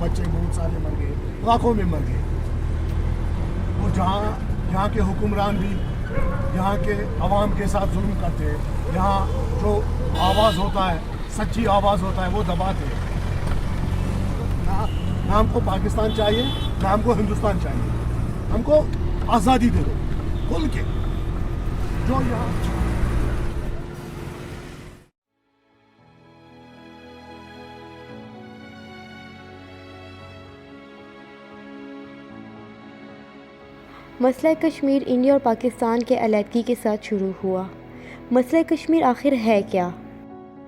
बच्चे बहुत सारे मर गए, लाखों में मर गए। और यहाँ के हुक्मरान भी यहाँ के अवाम के साथ जुल्म करते हैं। यहाँ जो आवाज़ होता है, सच्ची आवाज़ होता है, वो दबाते हैं। ना हमको पाकिस्तान चाहिए, ना हमको हिंदुस्तान चाहिए। हमको आज़ादी दे दो खुल के। जो यहाँ मसला कश्मीर इंडिया और पाकिस्तान के अलहदगी के साथ शुरू हुआ। मसला कश्मीर आखिर है क्या?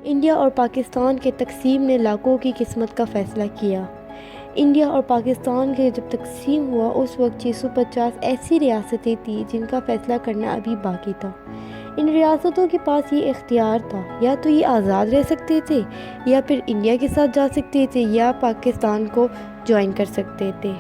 इंडिया और पाकिस्तान के तकसीम ने लाखों की किस्मत का फ़ैसला किया। इंडिया और पाकिस्तान के जब तकसीम हुआ उस वक्त 650 ऐसी रियासतें थी जिनका फ़ैसला करना अभी बाकी था। इन रियासतों के पास ये इख्तियार था, या तो ये आज़ाद रह सकते थे, या फिर इंडिया के साथ जा सकते थे, या पाकिस्तान को ज्वाइन कर सकते थे।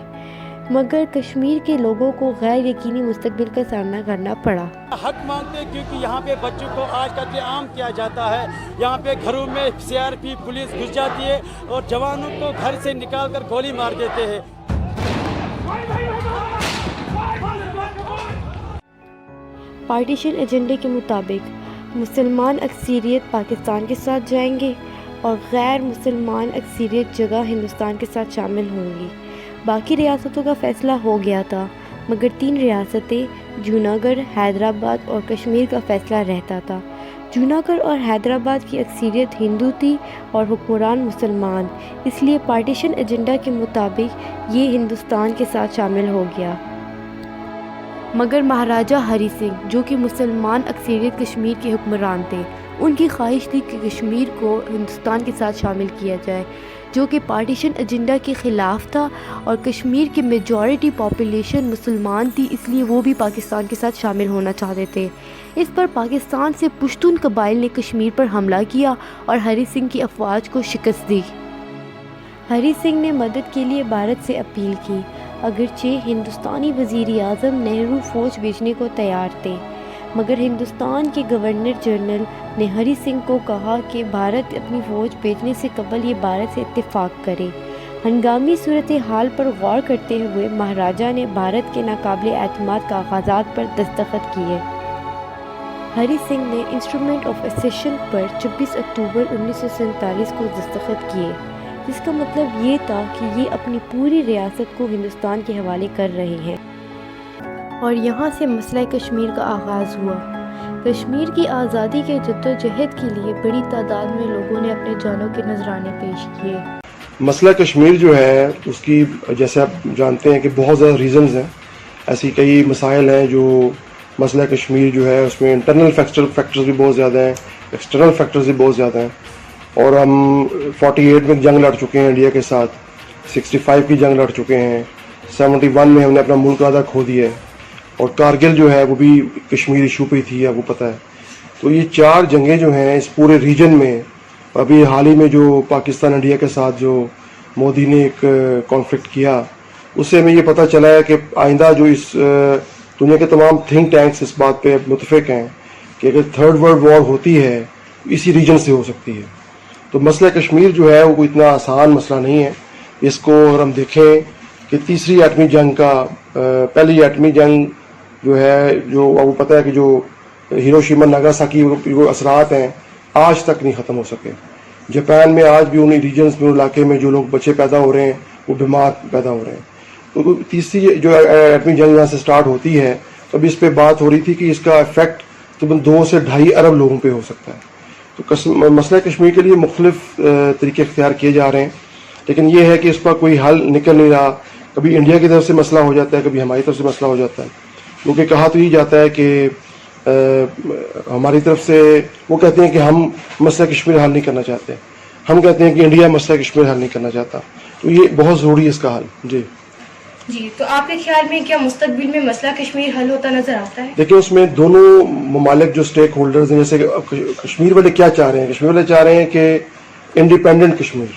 मगर कश्मीर के लोगों को गैर यकीनी मुस्तकबिल का सामना करना पड़ा। हक मांगते हैं क्योंकि यहाँ पे बच्चों को आज कत्लेआम किया जाता है। यहाँ पे घरों में सीआरपी पुलिस घुस जाती है और जवानों को घर से निकाल कर गोली मार देते हैं। पार्टीशन एजेंडे के मुताबिक मुसलमान अक्सरियत पाकिस्तान के साथ जाएंगे और गैर मुसलमान अक्सरियत जगह हिंदुस्तान के साथ शामिल होंगी। बाकी रियासतों का फ़ैसला हो गया था, मगर 3 रियासतें जूनागढ़, हैदराबाद और कश्मीर का फ़ैसला रहता था। जूनागढ़ और हैदराबाद की अक्सरियत हिंदू थी और हुक्मरान मुसलमान, इसलिए पार्टीशन एजेंडा के मुताबिक ये हिंदुस्तान के साथ शामिल हो गया। मगर महाराजा हरी सिंह, जो कि मुसलमान अक्सरियत कश्मीर के हुक्मरान थे, उनकी ख्वाहिश थी कि कश्मीर को हिंदुस्तान के साथ शामिल किया जाए, जो कि पार्टीशन एजेंडा के ख़िलाफ़ था। और कश्मीर की मेजॉरिटी पॉपुलेशन मुसलमान थी, इसलिए वो भी पाकिस्तान के साथ शामिल होना चाहते थे। इस पर पाकिस्तान से पुश्तून कबाइल ने कश्मीर पर हमला किया और हरी सिंह की अफवाज को शिकस्त दी। हरी सिंह ने मदद के लिए भारत से अपील की, अगरचे हिंदुस्तानी वज़ीर आज़म नेहरू फ़ौज भेजने को तैयार थे, मगर हिंदुस्तान के गवर्नर जनरल ने हरी सिंह को कहा कि भारत अपनी फ़ौज भेजने से कबल ये भारत से इत्तेफाक करे। हंगामी सूरत हाल पर गौर करते हुए महाराजा ने भारत के नाकाबिल एतमाद कागज़ात पर दस्तखत किए। हरी सिंह ने इंस्ट्रूमेंट ऑफ एसेशन पर 26 अक्टूबर 1947 को दस्तखत किए, जिसका मतलब ये था कि ये अपनी पूरी रियासत को हिंदुस्तान के हवाले कर रहे हैं। और यहाँ से मसला कश्मीर का आगाज़ हुआ। कश्मीर की आज़ादी के जद्दोजहद के लिए बड़ी तादाद में लोगों ने अपने जानों के नजराने पेश किए। मसला कश्मीर जो है उसकी, जैसे आप जानते हैं कि बहुत ज़्यादा रीज़न्स हैं, ऐसी कई मसाइल हैं जो मसला कश्मीर जो है उसमें इंटरनल फैक्टर्स भी बहुत ज़्यादा हैं, एक्सटर्नल फैक्टर्स भी बहुत ज़्यादा हैं। और हम 48 में जंग लड़ चुके हैं इंडिया के साथ, 65 की जंग लड़ चुके हैं, 71 में हमने अपना मुल्क आधा खो दिया है, और कारगिल जो है वो भी कश्मीर इशू पे थी, आपको पता है। तो ये 4 जंगें जो हैं इस पूरे रीजन में, अभी हाल ही में जो पाकिस्तान इंडिया के साथ जो मोदी ने एक कॉन्फ्लिक्ट किया, उससे हमें ये पता चला है कि आइंदा जो इस दुनिया के तमाम थिंक टैंक्स इस बात पे मुतफिक हैं कि अगर 3rd वर्ल्ड वॉर होती है इसी रीजन से हो सकती है। तो मसला कश्मीर जो है वो इतना आसान मसला नहीं है। इसको अगर हम देखें कि तीसरी एटमी जंग का, पहली एटमी जंग जो है, जो आपको पता है कि जो हिरोशिमा नागासाकी वो असरात हैं आज तक नहीं ख़त्म हो सके। जापान में आज भी उन्हीं रीजन्स में, इलाके में जो लोग बच्चे पैदा हो रहे हैं वो बीमार पैदा हो रहे हैं। तो तीसरी जो एटमी जंग यहाँ से स्टार्ट होती है, तो अभी इस पर बात हो रही थी कि इसका इफेक्ट तकरीबन 2 से 2.5 अरब लोगों पे हो सकता है। तो मसला कश्मीर के लिए मुख्तलिफ तरीके इख्तियार किए जा रहे हैं, लेकिन ये है कि इस पर कोई हल निकल नहीं रहा। कभी इंडिया की तरफ से मसला हो जाता है, कभी हमारी तरफ से मसला हो जाता है। क्योंकि कहा तो ये जाता है कि हमारी तरफ से वो कहते हैं कि हम मसला कश्मीर हल नहीं करना चाहते, हम कहते हैं कि इंडिया मसला कश्मीर हल नहीं करना चाहता। तो ये बहुत ज़रूरी है इसका हल। जी, तो आपके ख्याल में क्या मुस्तकबिल में मसला कश्मीर हल होता नजर आता है? देखिए, उसमें दोनों ममालिक जो स्टेक होल्डर्स हैं, जैसे कश्मीर वाले क्या चाह रहे हैं, कश्मीर वाले चाह रहे हैं कि इंडिपेंडेंट कश्मीर,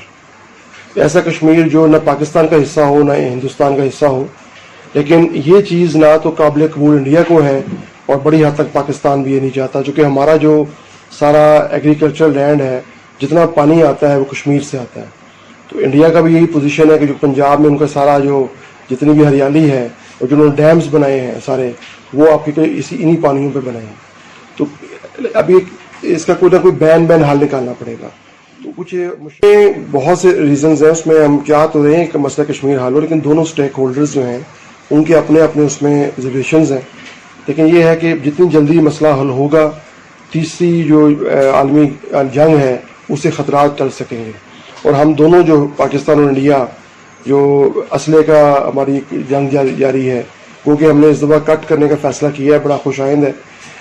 ऐसा कश्मीर जो न पाकिस्तान का हिस्सा हो न हिंदुस्तान का हिस्सा हो। लेकिन ये चीज़ ना तो काबिल कबूल इंडिया को है और बड़ी हद तक पाकिस्तान भी ये नहीं चाहता, क्योंकि हमारा जो सारा एग्रीकल्चर लैंड है, जितना पानी आता है वो कश्मीर से आता है। تو انڈیا کا بھی یہی پوزیشن ہے کہ جو پنجاب میں ان کا سارا جو جتنی بھی ہریالی ہے اور جو انہوں نے ڈیمز بنائے ہیں سارے، وہ آپ کے انہی پانیوں پہ بنائے ہیں. تو ابھی اس کا کوئی نہ کوئی بین حل نکالنا پڑے گا. تو کچھ بہت سے ریزنز ہیں، اس میں ہم چاہ تو رہے ہیں کہ مسئلہ کشمیر حل ہو، لیکن دونوں سٹیک ہولڈرز جو ہیں ان کے اپنے اس میں ریزرویشنز ہیں. لیکن یہ ہے کہ جتنی جلدی مسئلہ حل ہوگا، تیسری جو عالمی جنگ ہے اس سے خطرات ٹل سکیں گے. اور ہم دونوں جو پاکستان اور انڈیا جو اسلحے کا ہماری جنگ جاری ہے، کیونکہ ہم نے اس دفعہ کٹ کرنے کا فیصلہ کیا ہے، بڑا خوش آئند ہے.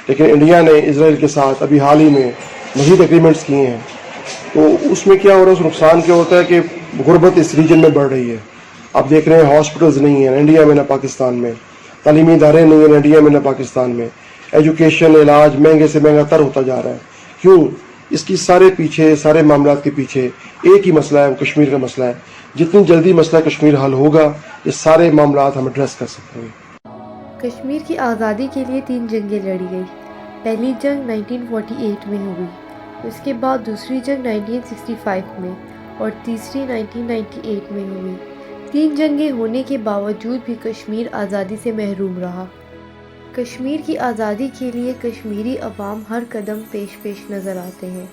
لیکن انڈیا نے اسرائیل کے ساتھ ابھی حال ہی میں مزید اگریمنٹس کیے ہیں. تو اس میں کیا ہو رہا ہے، اس نقصان کیا ہوتا ہے کہ غربت اس ریجن میں بڑھ رہی ہے. آپ دیکھ رہے ہیں ہاسپٹلز نہیں ہیں انڈیا میں نہ پاکستان میں، تعلیمی ادارے نہیں ہیں انڈیا میں نہ پاکستان میں، ایجوکیشن علاج مہنگے سے مہنگا تر ہوتا جا رہا ہے. کیوں؟ اس کی سارے معاملات کے پیچھے ایک ہی مسئلہ ہے، وہ کشمیر کا مسئلہ ہے. جتنی جلدی مسئلہ کشمیر حل ہوگا یہ سارے معاملات ہم ایڈریس کر سکتے ہیں. کشمیر کی آزادی کے لیے 3 جنگیں لڑی گئی. پہلی جنگ 1948 میں ہوئی، اس کے بعد دوسری جنگ 1965 میں اور تیسری 1998 میں ہوئی. 3 جنگیں ہونے کے باوجود بھی کشمیر آزادی سے محروم رہا. کشمیر کی آزادی کے لیے کشمیری عوام ہر قدم پیش نظر آتے ہیں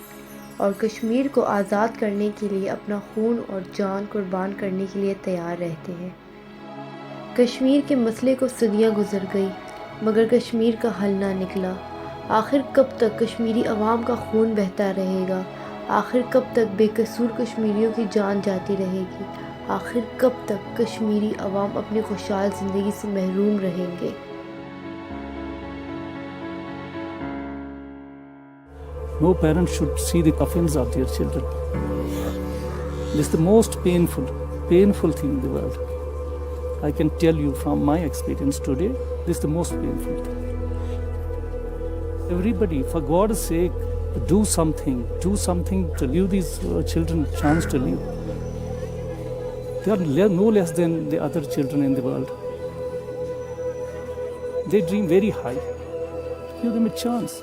اور کشمیر کو آزاد کرنے کے لیے اپنا خون اور جان قربان کرنے کے لیے تیار رہتے ہیں. کشمیر کے مسئلے کو صدیاں گزر گئی مگر کشمیر کا حل نہ نکلا. آخر کب تک کشمیری عوام کا خون بہتا رہے گا؟ آخر کب تک بے قصور کشمیریوں کی جان جاتی رہے گی؟ آخر کب تک کشمیری عوام اپنی خوشحال زندگی سے محروم رہیں گے؟ No parent should see the coffins of their children. This is the most painful thing in the world. I can tell you from my experience today, this is the most painful thing. Everybody, for God's sake, do something to give these children a chance to live. They are no less than the other children in the world. They dream very high. Give them a chance.